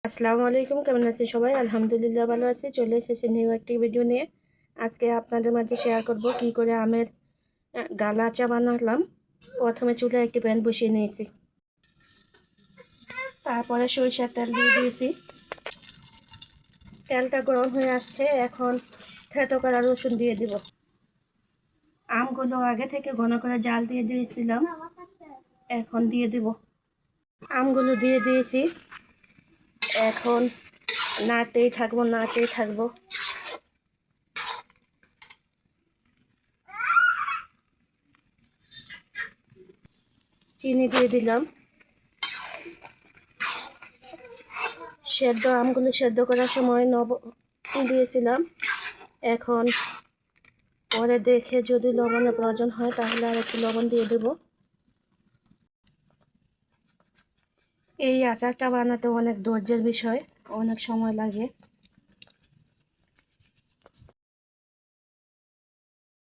আসসালামু আলাইকুম, কেমন আছেন সবাই? আলহামদুলিল্লাহ ভালো আছি। চলে এসেছি নিউ একটি ভিডিও নিয়ে। আজকে আপনাদের মাঝে শেয়ার করব কি করে আমের গালা চা বানালাম। প্রথমে চুলায় একটি প্যান বসিয়ে নিয়েছি, তারপরে সরিষার তেল দিয়ে দিয়েছি। তেলটা গরম হয়ে আসছে, এখন থেতো করা রসুন দিয়ে দিব। আমগুলো আগে থেকে ঘন করে জাল দিয়ে দিয়েছিলাম, এখন দিয়ে দিব। আমগুলো দিয়ে দিয়েছি, এখন নাড়তেই থাকবো। চিনি দিয়ে দিলাম। আমগুলো সেদ্ধ করার সময় দিয়েছিলাম, এখন পরে দেখে যদি লবণের প্রয়োজন হয় তাহলে আর একটু লবণ দিয়ে দেব। এই আচারটা বানাতে অনেক ধৈর্যের বিষয়, অনেক সময় লাগে।